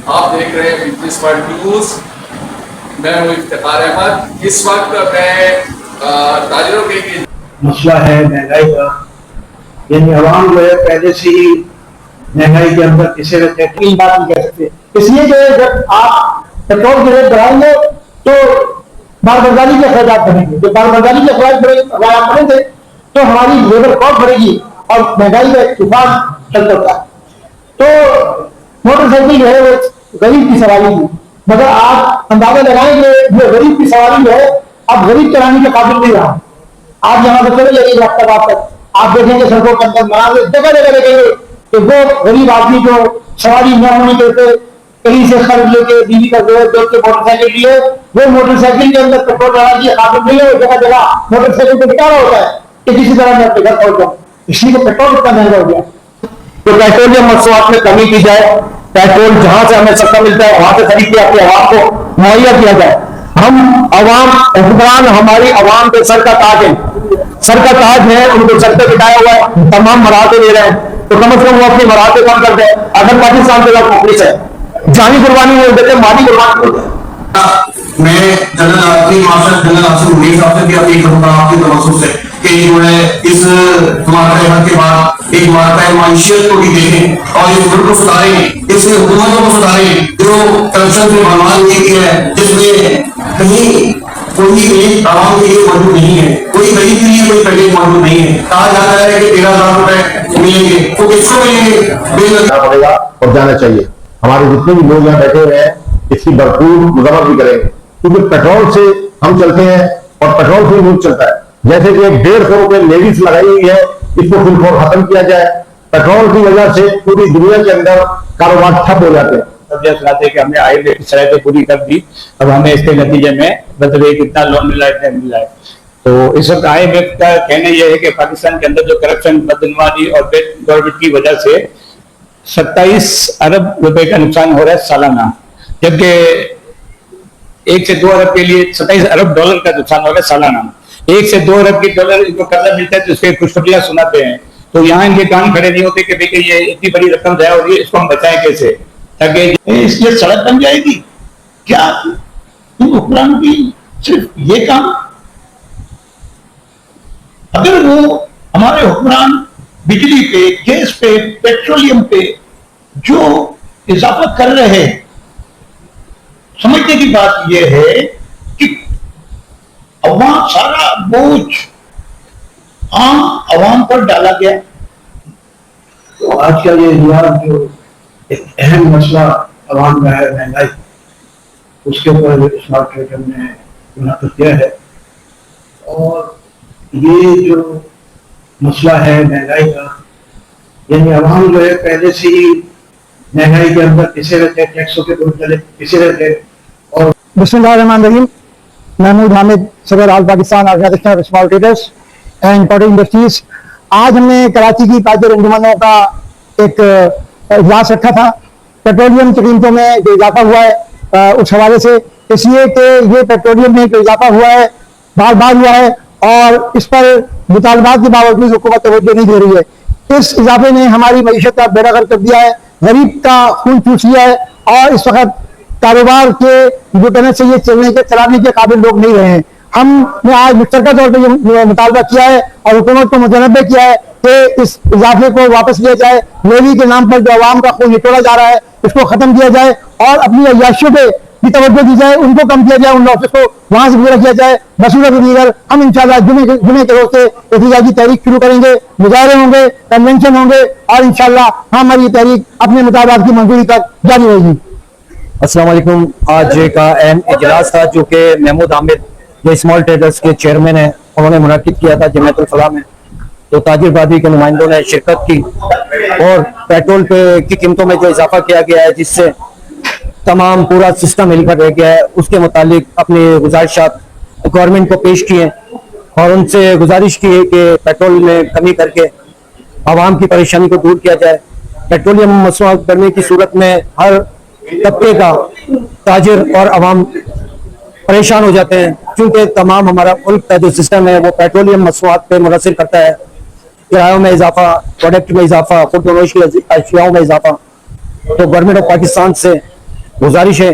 आप देख रहे हैं बिजनेस वर्ल्ड न्यूज। मैं हूं इफ्तिखार अहमद। इस वक्त मैं ताजिरों के मसला है महंगाई का, यानी आवाम जो है पहले से ही महंगाई के अंदर पिसे रहते हैं। तीन बात नहीं कह सकते, इसलिए कि जब आप पेट्रोल के रेट बढ़ाएंगे तो बारबाजारी के अखराज बढ़ेंगे। जब बारबाजारी के अखराज बढ़ेंगे तो हमारी लेबर कॉस्ट बढ़ेगी और महंगाई का एक तूफान चल पड़ता है। तो मोटरसाइकिल जो है वो गरीब की सवारी थी, मगर आप अंदाजा लगाएंगे जो गरीब की सवारी है अब गरीब चलाने के काबिल नहीं रहा। आप यहाँ से चले जाइए रास्ता बात तक, आप देखेंगे सड़कों के अंदर जगह जगह देखेंगे कि वो गरीब आदमी जो सवारी न होने के कहीं से खर्च लेके बीवी का जोर जोड़ के मोटरसाइकिल लिए, वो मोटरसाइकिल के अंदर पेट्रोल डालने की काबिल नहीं है। जगह जगह मोटरसाइकिल को बिकाना होता है कि किसी तरह मैं अपने घर पहुंच जाऊँ, इसलिए तो पेट्रोल इतना महंगा हो गया। तो पेट्रोलियम मसवात में कमी की जाए, पेट्रोल जहां से हमें सस्ता मिलता है वहां से खरीद के अपने आवाम को मुहैया किया जाए। हम अवाम हुक्मरान हमारी अवाम पे सर का ताज है, सर का ताज है, उनको सर पे बिठाया हुआ है, तमाम मराहते ले रहे हैं, तो कम से कम वो अपनी मराहते कम कर दे। अगर पाकिस्तान के साथ मुखलिस है, जानी कुर्बानी नहीं देते, माली कुर्बानी नहीं। मैं general marshal general Asif Munir साहब से भी अपील करूंगा आपकी तवज्जो से कि जो है इस मुआवजे के बाद एक वाक़ई माशियत को भी देखें और इस मुल्क को सुधारें, इस हुकूमत को सुधारें जो करप्शन से बर्बाद हुई है, जिसमें कहीं कोई एक आवाम के लिए मौजूद नहीं है, कोई गरीब के लिए कोई पैकेज मौजूद नहीं है। कहा जाता है कि 13,000 रुपए मिलेंगे, तो किसको मिलेंगे? पड़ेगा और जाना चाहिए। हमारे जितने भी लोग यहाँ बैठे हुए हैं इसकी भरपूर मजम्मत भी करेंगे, क्योंकि पेट्रोल से हम चलते हैं और पेट्रोल से मुल्क चलता है। जैसे कि 150 रुपए लेडीज लगाई हुई है, इसको बिल्कुल खत्म किया जाए। पेट्रोल की वजह से पूरी दुनिया के अंदर कारोबार ठप हो जाते हैं। कि हमने IMF की शर्तें पूरी कर दी, अब हमें इसके नतीजे में मतलब कितना लोन मिला है, मिल रहा है। तो इस वक्त IMF का कहना यह है कि पाकिस्तान के अंदर जो करप्शन, बदनवाजी और गवर्नमेंट की वजह से 27 अरब रुपए का नुकसान हो रहा है सालाना, जबकि 1 से 2 अरब के लिए 27 अरब डॉलर का नुकसान हो रहा है सालाना। 1 से 2 अरब के डॉलर इनको कर्जा मिलता है तो उसके खुशखबरियां सुनाते हैं, तो यहाँ इनके कान खड़े नहीं होते कि भाई ये इतनी बड़ी रकम जाए और ये इसको हम बचाएं कैसे, ताकि इसलिए सड़क बन जाएगी क्या? इन हुक्मरानों की सिर्फ ये काम, अगर वो हमारे हुक्मरान बिजली पे, गैस पे, पेट्रोलियम पे जो इजाफा कर रहे हैं, समझने की बात यह है कि अवाम सारा बोझ आम अवाम पर डाला गया। तो आज का ये जो एक अहम मसला अवाम का है महंगाई, उसके ऊपर स्मार्ट ट्रेडर ने मुनाफिक किया है। और ये जो मसला है महंगाई का, यानी अवाम जो है पहले से ही महंगाई के अंदर पिसे रहते हैं, टैक्सों के तले पिसे रहते हैं। और बिस्मिल्लाहिर्रहमानिर्रहीम, महमूद हामिद, सदर all Pakistan organisation of small traders and imported industries. आज हमने कराची की ताजिर अंजुमनों का एक इजलास रखा था पेट्रोलियम की कीमतों में जो इजाफा हुआ है उस हवाले से, इसलिए कि ये पेट्रोलियम में जो इजाफा हुआ है बार बार हुआ है और इस पर मुतालबात के बावजूद हुकूमत तवज्जो नहीं दे रही है। इस इजाफे ने हमारी मईशत का बेड़ा गर्क कर दिया है, गरीब का खून चूस लिया है और इस वक्त कारोबार के जो कहने से ये चलाने के काबिल लोग नहीं रहे हैं। हमने आज मुश्तरका तौर पर यह मुतालबा किया है और हुकूमत को मुतनब्बे किया है कि इस इजाफे को वापस लिया जाए। लेवी के नाम पर जो आवाम का खून निचोड़ा जा रहा है इसको खत्म किया जाए और अपनी अय्याशियों पे भी तवज्जो दी जाए, उनको कम किया जाए, उन लॉसेस को वहां से पूरा किया जाए। बसूरत दीगर हम इंशाल्लाह जुमे के रोज से एहतजाजी तहरीक शुरू करेंगे, मुजाहरे होंगे, कन्वेंशन होंगे और इंशाल्लाह हमारी तहरीक अपने मुताबात की मंजूरी तक जारी रहेगी। अस्सलाम वालेकुम। आज का अहम इजलास था जो कि महमूद हामिद जो स्मॉल ट्रेडर्स के चेयरमैन हैं उन्होंने मुनाकिद किया था जमीयतुल फलाह में। तो ताजिर बरादरी के नुमाइंदों ने शिरकत की और पेट्रोल पे की कीमतों में जो इजाफा किया गया है जिससे तमाम पूरा सिस्टम हिलकर रह गया है, उसके मुतालिक अपनी गुजारिशात गवर्नमेंट को पेश किए और उनसे गुजारिश की है कि पेट्रोल में कमी करके आवाम की परेशानी को दूर किया जाए। पेट्रोलियम मसनूआत बढ़ने की सूरत में हर तबके का ताजिर और आवाम परेशान हो जाते हैं, क्योंकि तमाम हमारा मुल्क का जो सिस्टम है वो पेट्रोलियम मसनूआत पे मुनहसर करता है। किरायों में इजाफा, प्रोडक्ट में इजाफा, खुर्द फरोश की अशियाओं में इजाफा। तो गवर्नमेंट ऑफ पाकिस्तान से गुजारिश है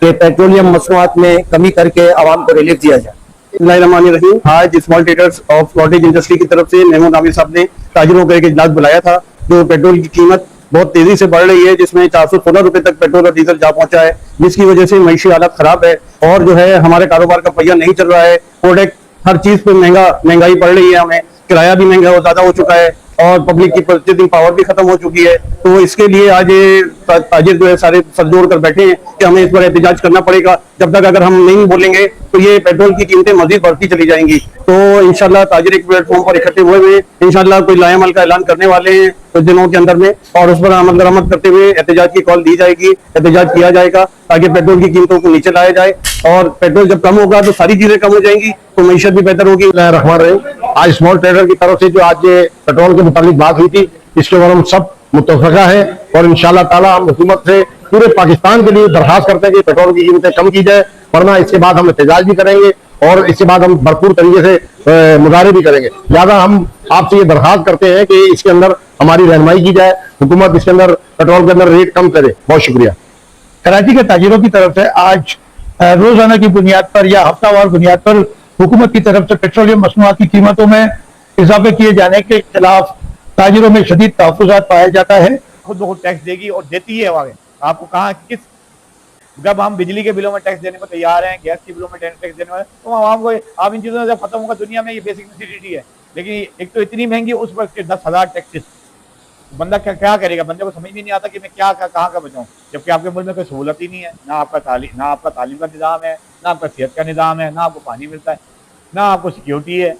कि पेट्रोलियम मसनूआत में कमी करके आवाम को रिलीफ दिया जाए। बिस्मिल्लाहिर्रहमानिर्रहीम। आज small traders of cottage industry की तरफ से महमूद आमिर साहब ने ताजिरों का एक इजलास बुलाया था। जो पेट्रोल की कीमत बहुत तेजी से बढ़ रही है, जिसमें 416 रुपए तक पेट्रोल और डीजल जा पहुंचा है, जिसकी वजह से मईशी हालत खराब है और जो है हमारे कारोबार का पहिया नहीं चल रहा है। प्रोडक्ट हर चीज पे महंगाई बढ़ रही है, हमें किराया भी महंगा ज्यादा हो चुका है और पब्लिक की परचेजिंग पावर भी खत्म हो चुकी है। तो इसके लिए आज ये ताजिर जो है सारे सर जोड़ कर बैठे हैं कि हमें इस पर एहतजाज करना पड़ेगा। जब तक अगर हम नहीं बोलेंगे तो ये पेट्रोल की कीमतें मजीद बढ़ती चली जाएंगी। तो इंशाल्लाह ताजिर एक प्लेटफॉर्म पर इकट्ठे हुए हैं, इंशाल्लाह कोई लाएमल का ऐलान करने वाले हैं कुछ दिनों के अंदर में, और उस पर अमल दरामद करते हुए एहतजाज की कॉल दी जाएगी, एहतजाज किया जाएगा ताकि पेट्रोल की कीमतों को नीचे लाया जाए। और पेट्रोल जब कम होगा तो सारी चीजें कम हो जाएंगी, तो मईशत भी बेहतर होगी। आज स्मॉल ट्रेडर की तरफ से जो आज ये पेट्रोल के मुताबिक बात हुई थी, इसके ऊपर हम सब मुतफिका है और इंशाल्लाह ताला हम हुकूमत से पूरे पाकिस्तान के लिए दरखास्त करते हैं कि पेट्रोल की कीमतें कम की जाए, वरना इसके बाद हम एहतजाज भी करेंगे और इसके बाद हम भरपूर तरीके से मुजाहरे भी करेंगे। लिहाजा हम आपसे ये दरखास्त करते हैं कि इसके अंदर हमारी रहनुमाई की जाए, हुकूमत इसके अंदर पेट्रोल के अंदर रेट कम करे। बहुत शुक्रिया। कराची के ताजिरों की तरफ से आज रोजाना की बुनियाद पर या हफ्तावार बुनियाद पर हुकूमत की तरफ से पेट्रोलियम मसनूआत की कीमतों में इजाफे किए जाने के खिलाफ ताजिरों में शदीद तहफ़्फ़ुज़ात पाया जाता है। खुद ब खुद टैक्स देगी और देती है। आगे आपको कहाँ किस, जब हम बिजली के बिलों में टैक्स देने को तैयार हैं, गैस के बिलों में टैक्स देने वाले, तो आवाम को आप इन चीज़ों से खत्म होगा। दुनिया में ये बेसिक नेसेसिटी है, लेकिन एक तो इतनी महंगी, उस पर 10,000 टैक्सेस। बंदा क्या करेगा? बंदे को समझ में नहीं आता कि मैं कहाँ का बचाऊं, जबकि आपके मुल्क में कोई सहूलत ही नहीं है। ना आपका तालीम का निज़ाम है, ना आपका सेहत का निज़ाम है, ना आपको पानी मिलता है, ना आपको सिक्योरिटी है।